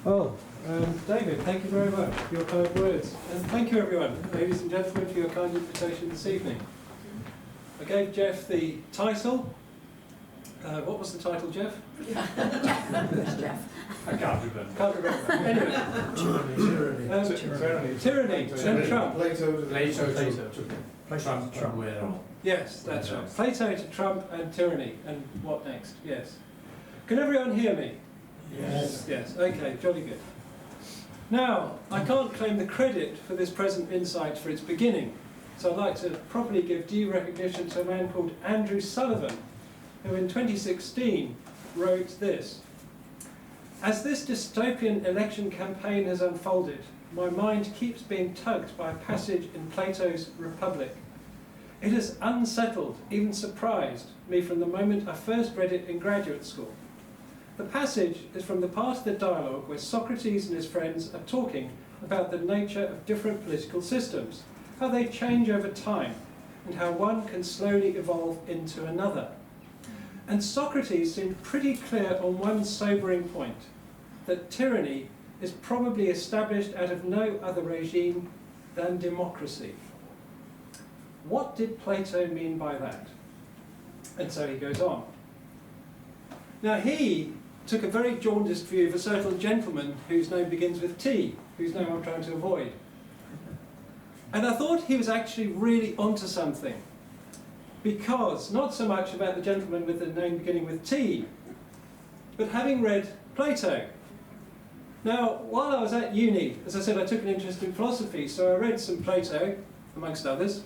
Oh, David, thank you very much for your kind words. And thank you everyone, ladies and gentlemen, for your kind invitation this evening. I gave Jeff the title. What was the title, Jeff? Jeff. I can't remember. Anyway. Tyranny, then Trump. Plato. Trump. Yes, that's right. Plato to Trump and tyranny. And what next? Yes. Can everyone hear me? Yes. Yes, okay, jolly good. Now, I can't claim the credit for this present insight for its beginning, so I'd like to properly give due recognition to a man called Andrew Sullivan, who in 2016 wrote this. As this dystopian election campaign has unfolded, my mind keeps being tugged by a passage in Plato's Republic. It has unsettled, even surprised, me from the moment I first read it in graduate school. The passage is from the part of the dialogue where Socrates and his friends are talking about the nature of different political systems, how they change over time, and how one can slowly evolve into another. And Socrates seemed pretty clear on one sobering point, that tyranny is probably established out of no other regime than democracy. What did Plato mean by that? And so he goes on. Now he took a very jaundiced view of a certain gentleman whose name begins with T, whose name I'm trying to avoid. And I thought he was actually really onto something. Because, not so much about the gentleman with the name beginning with T, but having read Plato. Now, while I was at uni, as I said, I took an interest in philosophy, so I read some Plato, amongst others.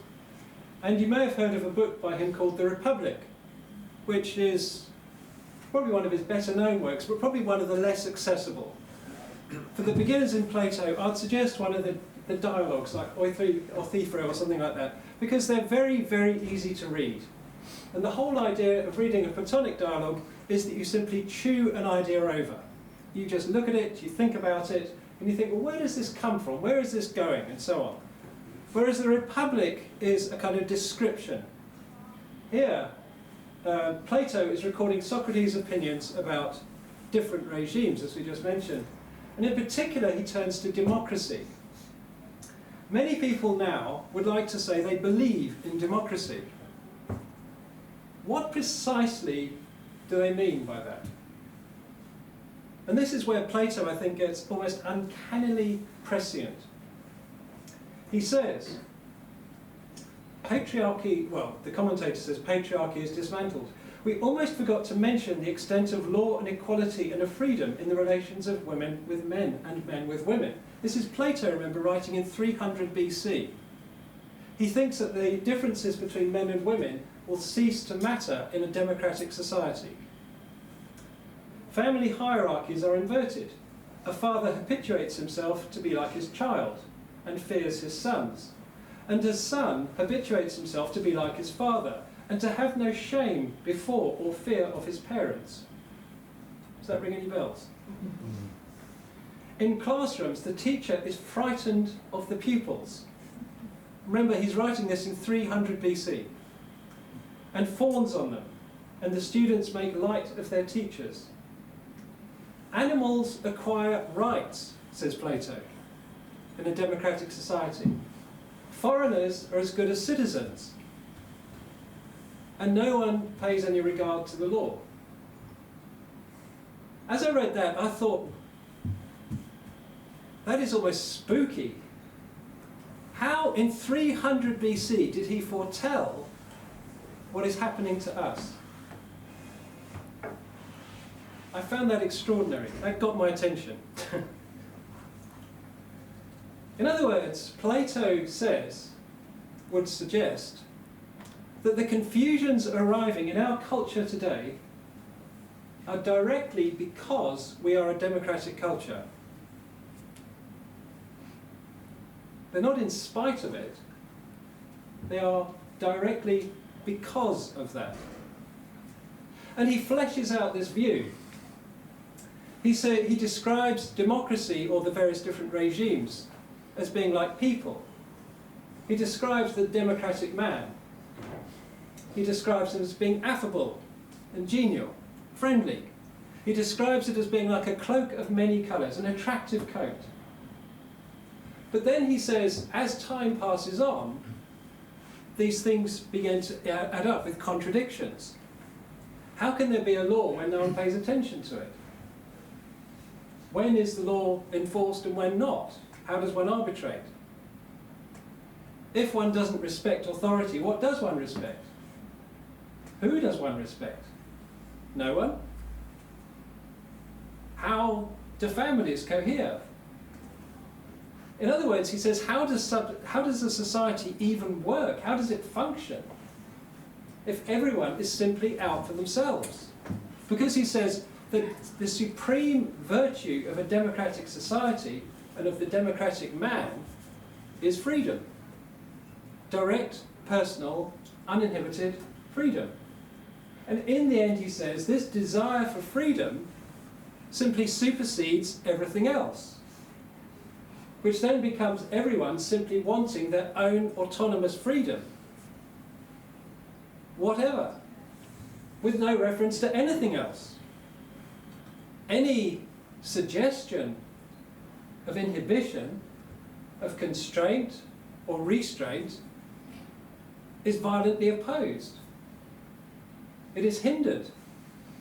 And you may have heard of a book by him called The Republic, which is probably one of his better known works, but probably one of the less accessible. For the beginners in Plato, I'd suggest one of the dialogues, like Oithethro or something like that, because they're very, very easy to read. And the whole idea of reading a Platonic dialogue is that you simply chew an idea over. You just look at it, you think about it, and you think, well, where does this come from? Where is this going? And so on. Whereas the Republic is a kind of description. Here, Plato is recording Socrates' opinions about different regimes, as we just mentioned. And in particular, he turns to democracy. Many people now would like to say they believe in democracy. What precisely do they mean by that? And this is where Plato, I think, gets almost uncannily prescient. He says, patriarchy, well, the commentator says patriarchy is dismantled. We almost forgot to mention the extent of law and equality and of freedom in the relations of women with men and men with women. This is Plato, remember, writing in 300 BC. He thinks that the differences between men and women will cease to matter in a democratic society. Family hierarchies are inverted. A father habituates himself to be like his child and fears his sons. And a son habituates himself to be like his father and to have no shame before or fear of his parents. Does that ring any bells? In classrooms, the teacher is frightened of the pupils. Remember, he's writing this in 300 BC. And fawns on them, and the students make light of their teachers. Animals acquire rights, says Plato, in a democratic society. Foreigners are as good as citizens. And no one pays any regard to the law. As I read that, I thought, that is almost spooky. How in 300 BC did he foretell what is happening to us? I found that extraordinary. That got my attention. In other words, Plato would suggest that the confusions arriving in our culture today are directly because we are a democratic culture. They're not in spite of it. They are directly because of that. And he fleshes out this view. He describes democracy, or the various different regimes, as being like people. He describes the democratic man. He describes him as being affable and genial, friendly. He describes it as being like a cloak of many colours, an attractive coat. But then he says, as time passes on, these things begin to add up with contradictions. How can there be a law when no one pays attention to it? When is the law enforced and when not? How does one arbitrate? If one doesn't respect authority, what does one respect? Who does one respect? No one. How do families cohere? In other words, he says, how does a society even work? How does it function if everyone is simply out for themselves? Because he says that the supreme virtue of a democratic society and of the democratic man is freedom. Direct, personal, uninhibited freedom. And in the end, he says, this desire for freedom simply supersedes everything else, which then becomes everyone simply wanting their own autonomous freedom, whatever, with no reference to anything else. Any suggestion of inhibition, of constraint or restraint is violently opposed. It is hindered,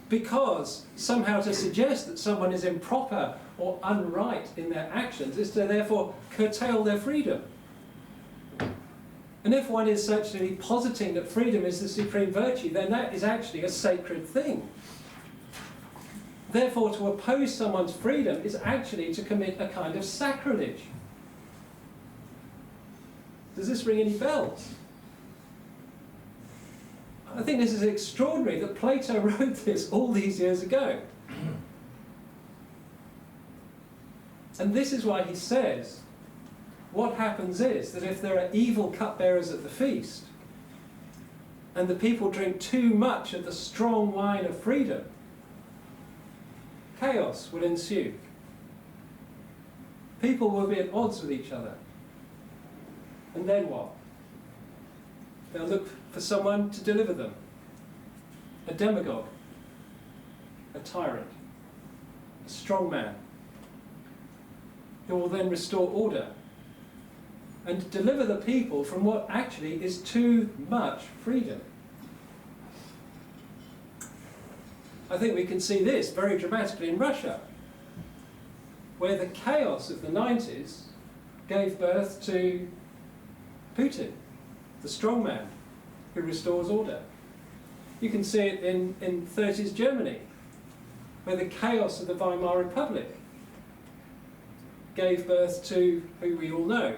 because somehow to suggest that someone is improper or unright in their actions is to therefore curtail their freedom. And if one is actually positing that freedom is the supreme virtue, then that is actually a sacred thing. Therefore, to oppose someone's freedom is actually to commit a kind of sacrilege. Does this ring any bells? I think this is extraordinary that Plato wrote this all these years ago. And this is why he says, what happens is that if there are evil cupbearers at the feast, and the people drink too much of the strong wine of freedom, chaos will ensue. People will be at odds with each other. And then what? They'll look for someone to deliver them. A demagogue, a tyrant, a strong man, who will then restore order and deliver the people from what actually is too much freedom. I think we can see this very dramatically in Russia, where the chaos of the 90s gave birth to Putin, the strong man who restores order. You can see it in 30s Germany, where the chaos of the Weimar Republic gave birth to who we all know.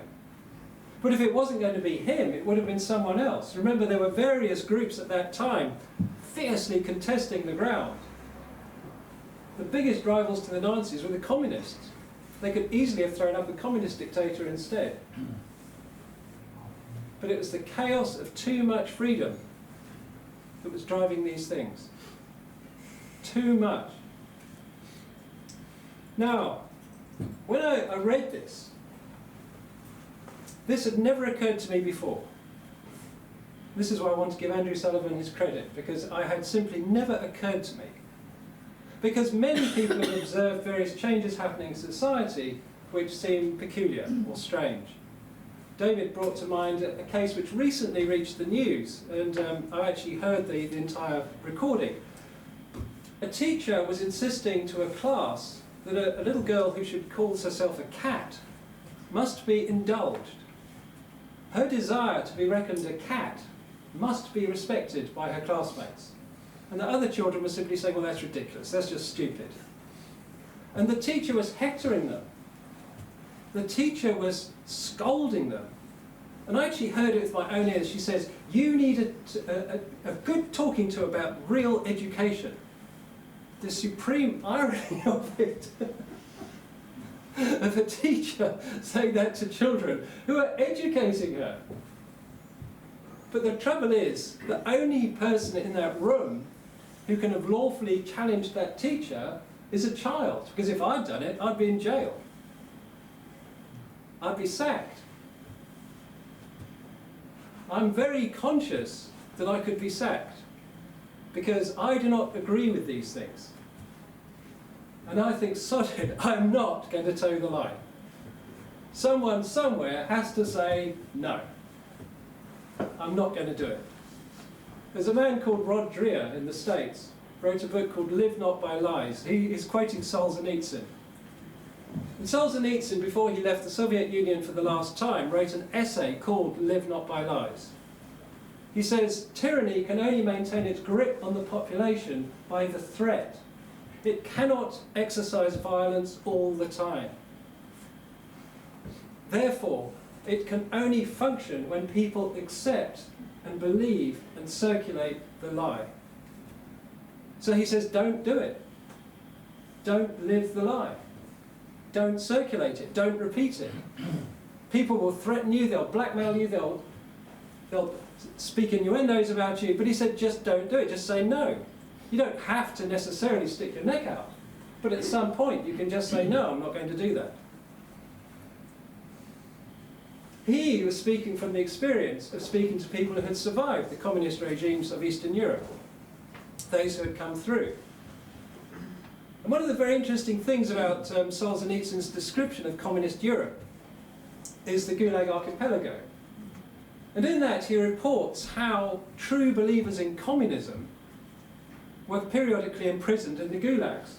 But if it wasn't going to be him, it would have been someone else. Remember, there were various groups at that time fiercely contesting the ground. The biggest rivals to the Nazis were the communists. They could easily have thrown up a communist dictator instead. But it was the chaos of too much freedom that was driving these things. Too much. Now, when I read this had never occurred to me before. This is why I want to give Andrew Sullivan his credit, because it had simply never occurred to me. Because many people have observed various changes happening in society which seem peculiar or strange. David brought to mind a case which recently reached the news, and I actually heard the entire recording. A teacher was insisting to a class that a little girl who should call herself a cat must be indulged. Her desire to be reckoned a cat must be respected by her classmates. And the other children were simply saying, well, that's ridiculous, that's just stupid. And the teacher was hectoring them. The teacher was scolding them. And I actually heard it with my own ears. She says, you need a good talking to about real education. The supreme irony of it, of a teacher saying that to children who are educating her. But the trouble is, the only person in that room who can have lawfully challenged that teacher is a child. Because if I'd done it, I'd be in jail. I'd be sacked. I'm very conscious that I could be sacked, because I do not agree with these things. And I think, sod it, I'm not going to toe the line. Someone somewhere has to say, no, I'm not going to do it. There's a man called Rotary in the States, wrote a book called Live Not by Lies. He is quoting Solzhenitsyn. And Solzhenitsyn, before he left the Soviet Union for the last time, wrote an essay called Live Not by Lies. He says, tyranny can only maintain its grip on the population by the threat. It cannot exercise violence all the time. Therefore, it can only function when people accept and believe and circulate the lie. So he says, don't do it. Don't live the lie. Don't circulate it. Don't repeat it. People will threaten you, they'll blackmail you, they'll speak innuendos about you, but he said, just don't do it. Just say no. You don't have to necessarily stick your neck out, but at some point you can just say, no, I'm not going to do that. He was speaking from the experience of speaking to people who had survived the communist regimes of Eastern Europe, those who had come through. And one of the very interesting things about Solzhenitsyn's description of communist Europe is the Gulag Archipelago. And in that he reports how true believers in communism were periodically imprisoned in the gulags.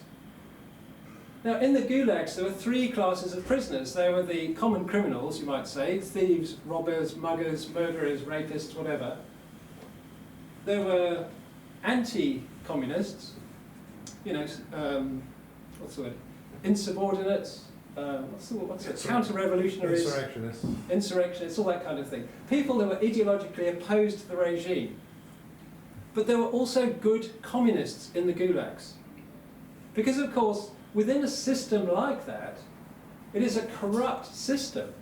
Now, in the gulags, there were three classes of prisoners. There were the common criminals, you might say, thieves, robbers, muggers, murderers, rapists, whatever. There were anti-communists, you know, what's the word? Insubordinates, what's it? Counter-revolutionaries. Insurrectionists, all that kind of thing. People that were ideologically opposed to the regime. But there were also good communists in the gulags. Because, of course, within a system like that, it is a corrupt system.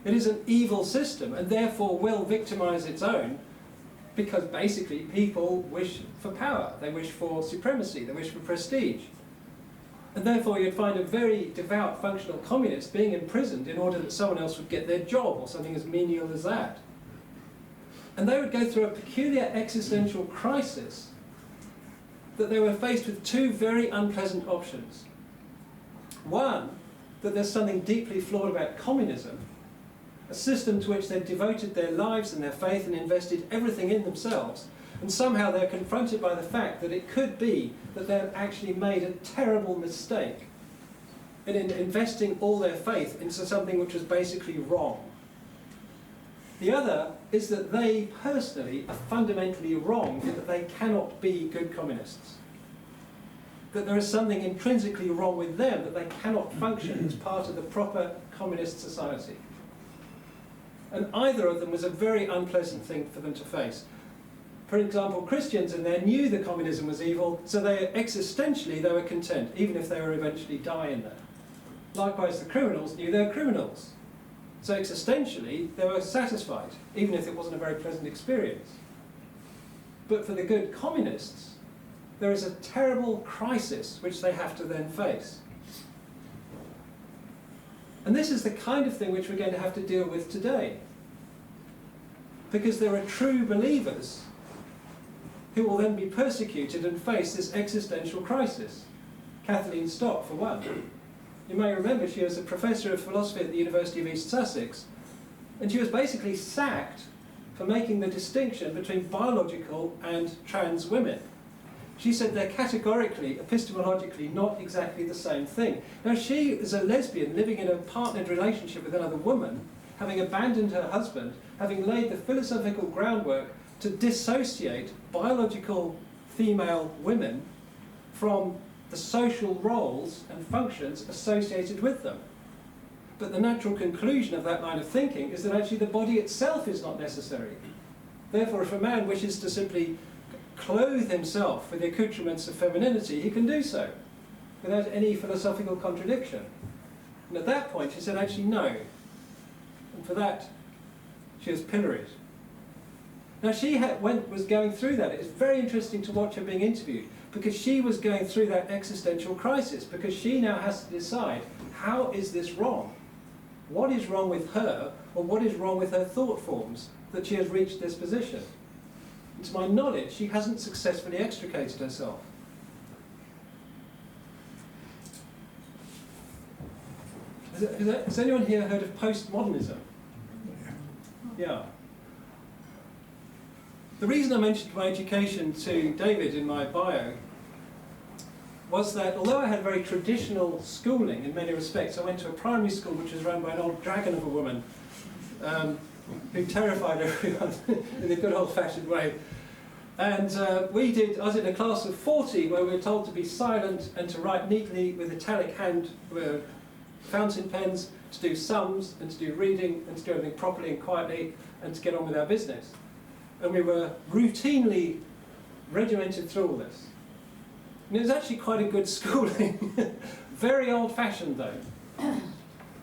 It is an evil system, and therefore will victimize its own, because basically people wish for power, they wish for supremacy, they wish for prestige. And therefore you'd find a very devout functional communist being imprisoned in order that someone else would get their job, or something as menial as that. And they would go through a peculiar existential crisis that they were faced with two very unpleasant options. One, that there's something deeply flawed about communism, a system to which they've devoted their lives and their faith and invested everything in themselves, and somehow they're confronted by the fact that it could be that they've actually made a terrible mistake in investing all their faith into something which was basically wrong. The other is that they personally are fundamentally wrong in that they cannot be good communists. That there is something intrinsically wrong with them, that they cannot function as part of the proper communist society. And either of them was a very unpleasant thing for them to face. For example, Christians in there knew that communism was evil, so existentially they were content, even if they were eventually die in there. Likewise, the criminals knew they were criminals. So existentially, they were satisfied, even if it wasn't a very pleasant experience. But for the good communists, there is a terrible crisis which they have to then face. And this is the kind of thing which we're going to have to deal with today. Because there are true believers who will then be persecuted and face this existential crisis. Kathleen Stock, for one. You may remember she was a professor of philosophy at the University of East Sussex, and she was basically sacked for making the distinction between biological and trans women. She said they're categorically, epistemologically, not exactly the same thing. Now, she is a lesbian living in a partnered relationship with another woman, having abandoned her husband, having laid the philosophical groundwork to dissociate biological female women from the social roles and functions associated with them. But the natural conclusion of that line of thinking is that actually the body itself is not necessary. Therefore, if a man wishes to simply clothe himself with the accoutrements of femininity, he can do so, without any philosophical contradiction. And at that point, she said, actually, no. And for that, she was pilloried. Now, she was going through that. It's very interesting to watch her being interviewed, because she was going through that existential crisis, because she now has to decide, how is this wrong? What is wrong with her, or what is wrong with her thought forms that she has reached this position? And to my knowledge, she hasn't successfully extricated herself. Has anyone here heard of postmodernism? Yeah. The reason I mentioned my education to David in my bio was that although I had very traditional schooling in many respects, I went to a primary school which was run by an old dragon of a woman who terrified everyone in a good old-fashioned way. And I was in a class of 40 where we were told to be silent and to write neatly with italic hand fountain pens, to do sums and to do reading and to do everything properly and quietly and to get on with our business. And we were routinely regimented through all this. And it was actually quite a good schooling. Very old-fashioned though.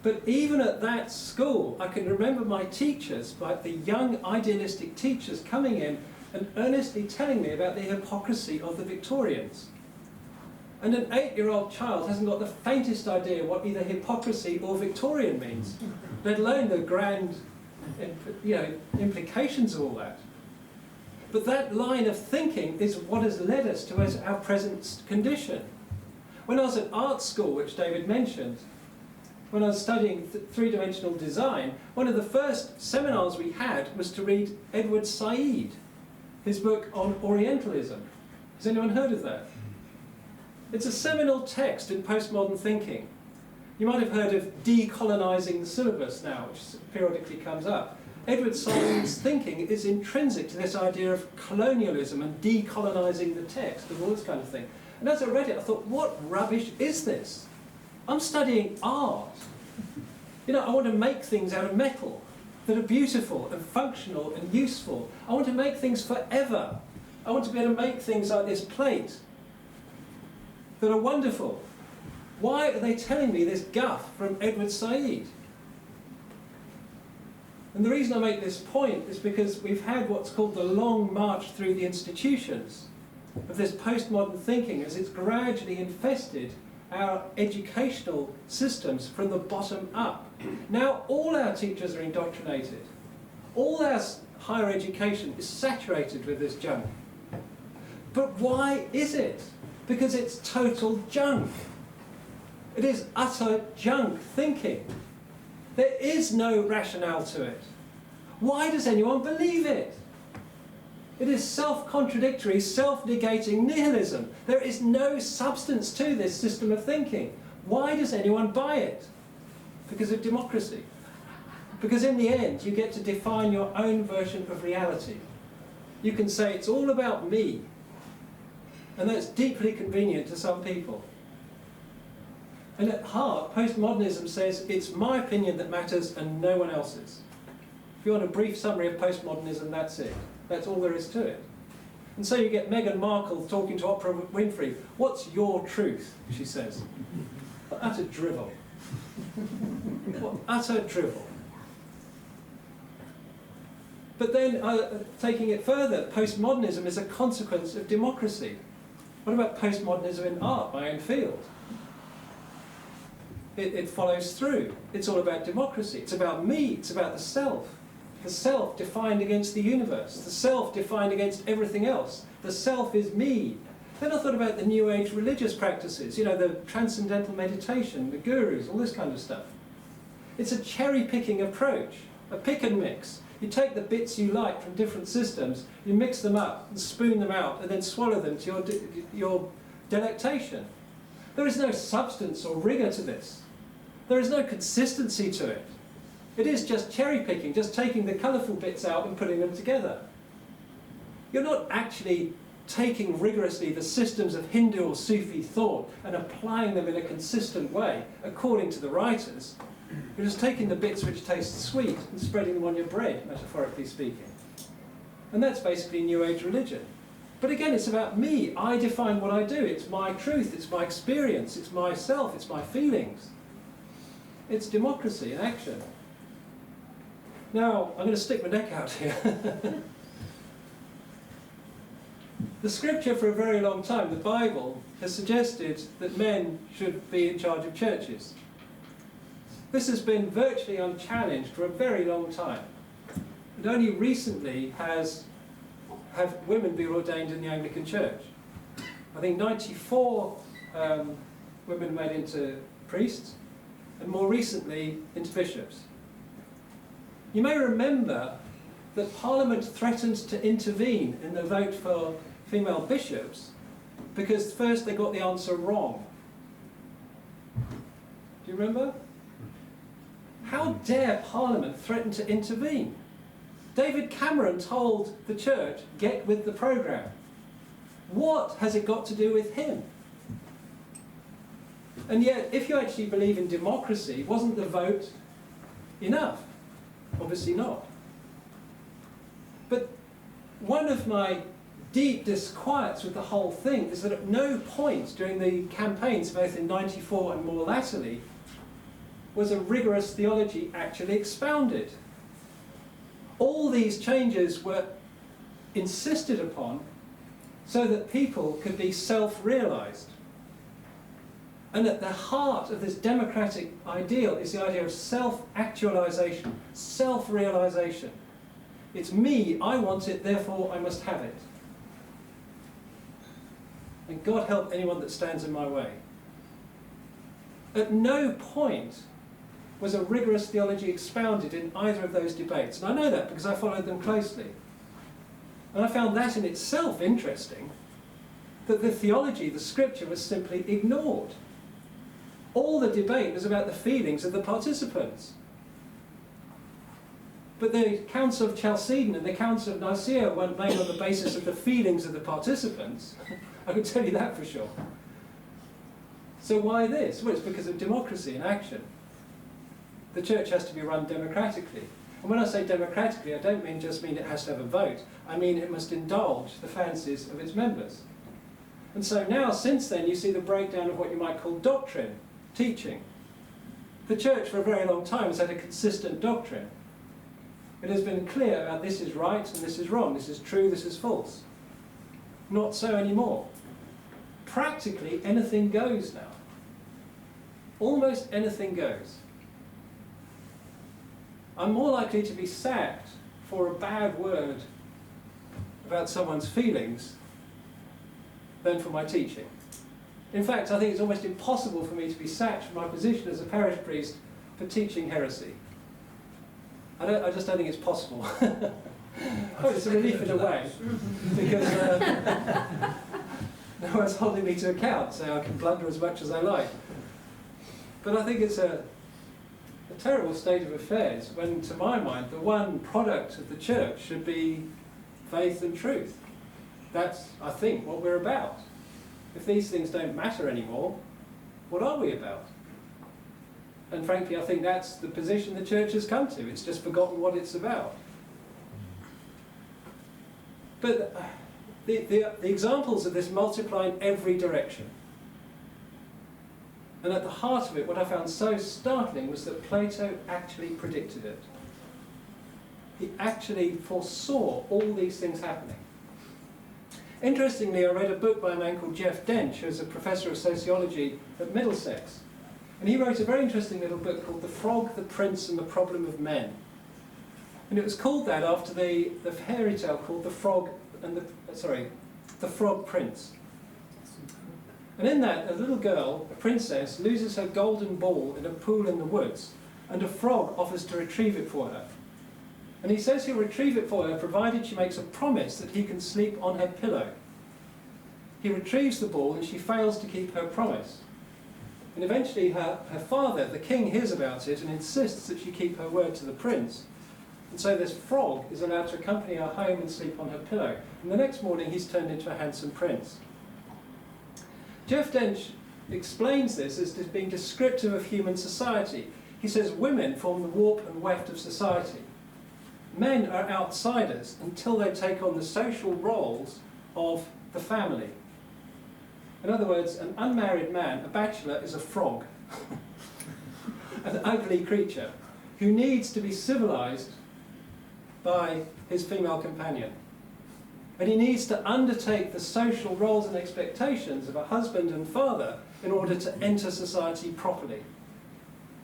But even at that school, I can remember my teachers, like the young idealistic teachers, coming in and earnestly telling me about the hypocrisy of the Victorians. And an 8-year-old child hasn't got the faintest idea what either hypocrisy or Victorian means, let alone the grand implications of all that. But that line of thinking is what has led us to our present condition. When I was at art school, which David mentioned, when I was studying three-dimensional design, one of the first seminars we had was to read Edward Said, his book on Orientalism. Has anyone heard of that? It's a seminal text in postmodern thinking. You might have heard of decolonising the syllabus now, which periodically comes up. Edward Said's thinking is intrinsic to this idea of colonialism and decolonising the text and all this kind of thing. And as I read it, I thought, what rubbish is this? I'm studying art. I want to make things out of metal that are beautiful and functional and useful. I want to make things forever. I want to be able to make things like this plate that are wonderful. Why are they telling me this guff from Edward Said? And the reason I make this point is because we've had what's called the long march through the institutions of this postmodern thinking as it's gradually infested our educational systems from the bottom up. Now all our teachers are indoctrinated. All our higher education is saturated with this junk. But why is it? Because it's total junk. It is utter junk thinking. There is no rationale to it. Why does anyone believe it? It is self-contradictory, self-negating nihilism. There is no substance to this system of thinking. Why does anyone buy it? Because of democracy. Because in the end, you get to define your own version of reality. You can say it's all about me. And that's deeply convenient to some people. And at heart, postmodernism says it's my opinion that matters and no one else's. If you want a brief summary of postmodernism, that's it. That's all there is to it. And so you get Meghan Markle talking to Oprah Winfrey. What's your truth? She says. Utter drivel. What utter drivel. But then, taking it further, postmodernism is a consequence of democracy. What about postmodernism in art, my own field? It follows through. It's all about democracy. It's about me. It's about the self. The self defined against the universe. The self defined against everything else. The self is me. Then I thought about the New Age religious practices, the transcendental meditation, the gurus, all this kind of stuff. It's a cherry-picking approach, a pick and mix. You take the bits you like from different systems, you mix them up and spoon them out and then swallow them to your delectation. There is no substance or rigour to this. There is no consistency to it. It is just cherry-picking, just taking the colourful bits out and putting them together. You're not actually taking rigorously the systems of Hindu or Sufi thought and applying them in a consistent way, according to the writers. You're just taking the bits which taste sweet and spreading them on your bread, metaphorically speaking. And that's basically New Age religion. But again, it's about me. I define what I do. It's my truth. It's my experience. It's myself. It's my feelings. It's democracy in action. Now, I'm going to stick my neck out here. The scripture for a very long time, the Bible, has suggested that men should be in charge of churches. This has been virtually unchallenged for a very long time. And only recently have women been ordained in the Anglican Church. I think 94 women made into priests, and more recently into bishops. You may remember that Parliament threatened to intervene in the vote for female bishops because first they got the answer wrong. Do you remember? How dare Parliament threaten to intervene? David Cameron told the church, get with the programme. What has it got to do with him? And yet, if you actually believe in democracy, wasn't the vote enough? Obviously not. But one of my deep disquiets with the whole thing is that at no point during the campaigns, both in '94 and more latterly, was a rigorous theology actually expounded. All these changes were insisted upon so that people could be self-realised. And at the heart of this democratic ideal is the idea of self-actualisation, self-realisation. It's me, I want it, therefore I must have it. And God help anyone that stands in my way. At no point was a rigorous theology expounded in either of those debates. And I know that because I followed them closely. And I found that in itself interesting, that the theology, the scripture, was simply ignored. All the debate was about the feelings of the participants. But the Council of Chalcedon and the Council of Nicaea weren't made on the basis of the feelings of the participants. I can tell you that for sure. So why this? Well, it's because of democracy in action. The church has to be run democratically. And when I say democratically, I don't just mean it has to have a vote. I mean it must indulge the fancies of its members. And so now, since then, you see the breakdown of what you might call doctrine, teaching. The church for a very long time has had a consistent doctrine. It has been clear about this is right and this is wrong, this is true, this is false. Not so anymore. Practically anything goes now. Almost anything goes. I'm more likely to be sacked for a bad word about someone's feelings than for my teaching. In fact, I think it's almost impossible for me to be sacked from my position as a parish priest for teaching heresy. I just don't think it's possible. Oh, it's a relief in a way, because no one's holding me to account, so I can blunder as much as I like. But I think it's a terrible state of affairs when, to my mind, the one product of the church should be faith and truth. That's, I think, what we're about. If these things don't matter anymore, what are we about? And frankly, I think that's the position the church has come to. It's just forgotten what it's about. But the examples of this multiply in every direction. And at the heart of it, what I found so startling was that Plato actually predicted it. He actually foresaw all these things happening. Interestingly, I read a book by a man called Jeff Dench, who's a professor of sociology at Middlesex. And he wrote a very interesting little book called The Frog, the Prince and the Problem of Men. And it was called that after the fairy tale called The Frog Prince. And in that, a little girl, a princess, loses her golden ball in a pool in the woods, and a frog offers to retrieve it for her. And he says he'll retrieve it for her provided she makes a promise that he can sleep on her pillow. He retrieves the ball and she fails to keep her promise. And eventually her father, the king, hears about it and insists that she keep her word to the prince. And so this frog is allowed to accompany her home and sleep on her pillow. And the next morning he's turned into a handsome prince. Jeff Dench explains this as being descriptive of human society. He says women form the warp and weft of society. Men are outsiders until they take on the social roles of the family. In other words, an unmarried man, a bachelor, is a frog, an ugly creature who needs to be civilised by his female companion. And he needs to undertake the social roles and expectations of a husband and father in order to enter society properly.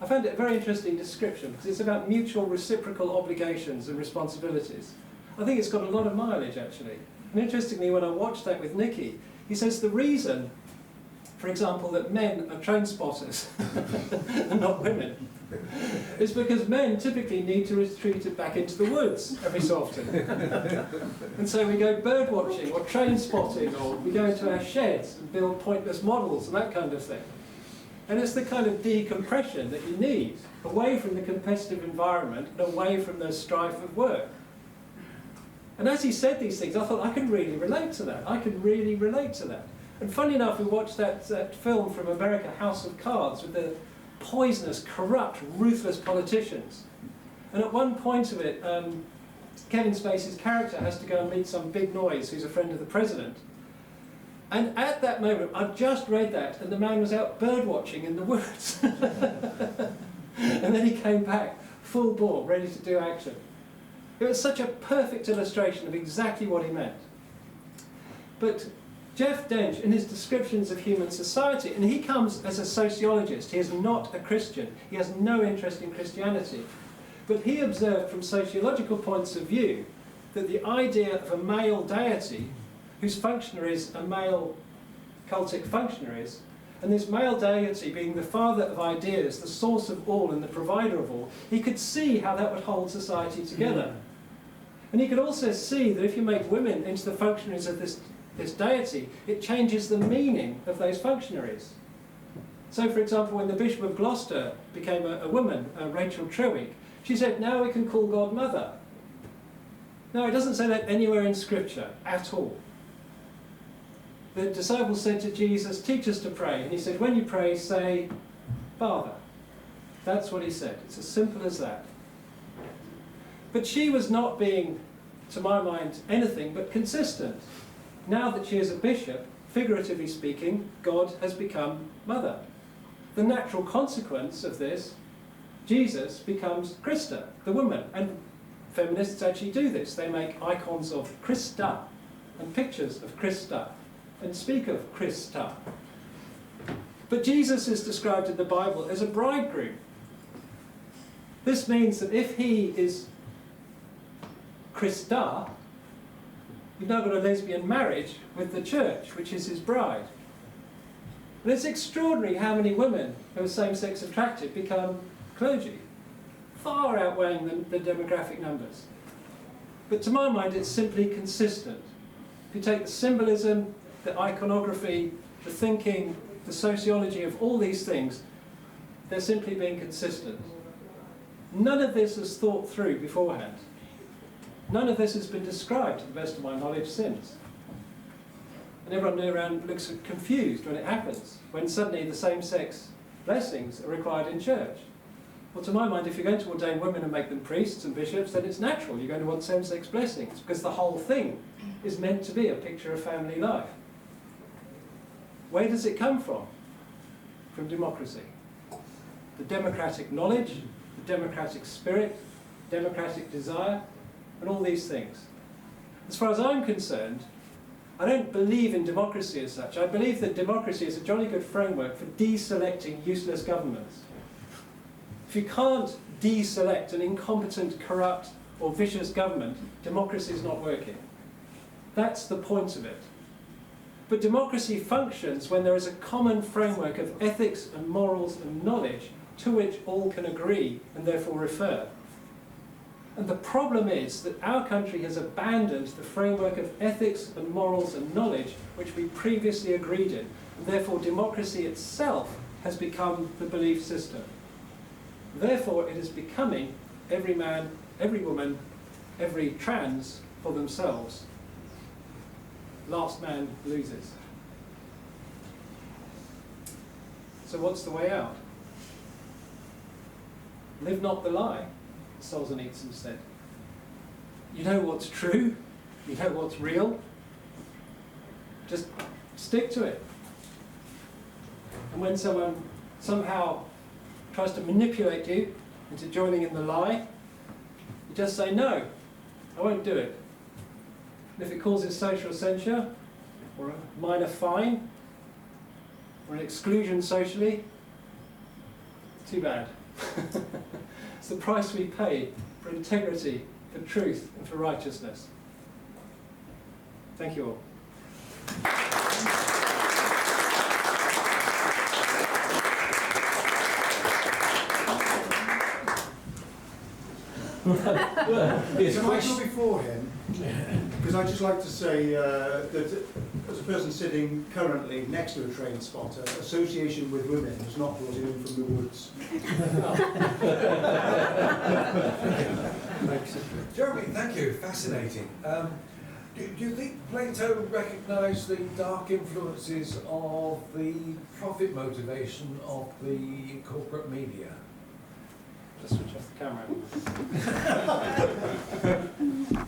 I found it a very interesting description because it's about mutual reciprocal obligations and responsibilities. I think it's got a lot of mileage actually. And interestingly, when I watched that with Nicky, he says the reason for example, that men are train spotters and not women, is because men typically need to retreat back into the woods every so often. And so we go bird watching or train spotting, or we go into our sheds and build pointless models and that kind of thing. And it's the kind of decompression that you need, away from the competitive environment and away from the strife of work. And as he said these things, I thought, I can really relate to that. I can really relate to that. And funny enough, we watched that film from America, House of Cards, with the poisonous, corrupt, ruthless politicians. And at one point of it, Kevin Spacey's character has to go and meet some big noise who's a friend of the president. And at that moment, I'd just read that, and the man was out bird watching in the woods. And then he came back, full bore, ready to do action. It was such a perfect illustration of exactly what he meant. But Jeff Dench, in his descriptions of human society, and he comes as a sociologist, he is not a Christian, he has no interest in Christianity, but he observed from sociological points of view that the idea of a male deity whose functionaries are male cultic functionaries, and this male deity being the father of ideas, the source of all and the provider of all, he could see how that would hold society together. And he could also see that if you make women into the functionaries of this deity, it changes the meaning of those functionaries. So, for example, when the Bishop of Gloucester became a woman, Rachel Trewick, she said, now we can call God Mother. No, it doesn't say that anywhere in Scripture at all. The disciples said to Jesus, teach us to pray. And he said, when you pray, say, Father. That's what he said. It's as simple as that. But she was not being, to my mind, anything but consistent. Now that she is a bishop, figuratively speaking, God has become mother. The natural consequence of this, Jesus becomes Christa, the woman. And feminists actually do this. They make icons of Christa and pictures of Christa and speak of Christa. But Jesus is described in the Bible as a bridegroom. This means that if he is Christa, you've now got a lesbian marriage with the church, which is his bride. And it's extraordinary how many women who are same-sex attracted become clergy, far outweighing the demographic numbers. But to my mind, it's simply consistent. If you take the symbolism, the iconography, the thinking, the sociology of all these things, they're simply being consistent. None of this is thought through beforehand. None of this has been described, to the best of my knowledge, since. And everyone around looks confused when it happens, when suddenly the same-sex blessings are required in church. Well, to my mind, if you're going to ordain women and make them priests and bishops, then it's natural. You're going to want same-sex blessings, because the whole thing is meant to be a picture of family life. Where does it come from? From democracy. The democratic knowledge, the democratic spirit, democratic desire, and all these things. As far as I'm concerned, I don't believe in democracy as such. I believe that democracy is a jolly good framework for deselecting useless governments. If you can't deselect an incompetent, corrupt, or vicious government, democracy is not working. That's the point of it. But democracy functions when there is a common framework of ethics and morals and knowledge to which all can agree and therefore refer. And the problem is that our country has abandoned the framework of ethics and morals and knowledge which we previously agreed in, and therefore democracy itself has become the belief system. Therefore it is becoming every man, every woman, every trans for themselves. Last man loses. So what's the way out? Live not the lie, Solzhenitsyn said. You know what's true, you know what's real, just stick to it. And when someone somehow tries to manipulate you into joining in the lie, you just say, no, I won't do it. And if it causes social censure, or a minor fine, or an exclusion socially, too bad. It's the price we pay for integrity, for truth, and for righteousness. Thank you all. Yes, can I go before him? Because I'd just like to say that as a person sitting currently next to a train spotter, association with women has not brought him in from the woods. Jeremy, thank you. Fascinating. Do you think Plato recognised the dark influences of the profit motivation of the corporate media? Just switch off the camera.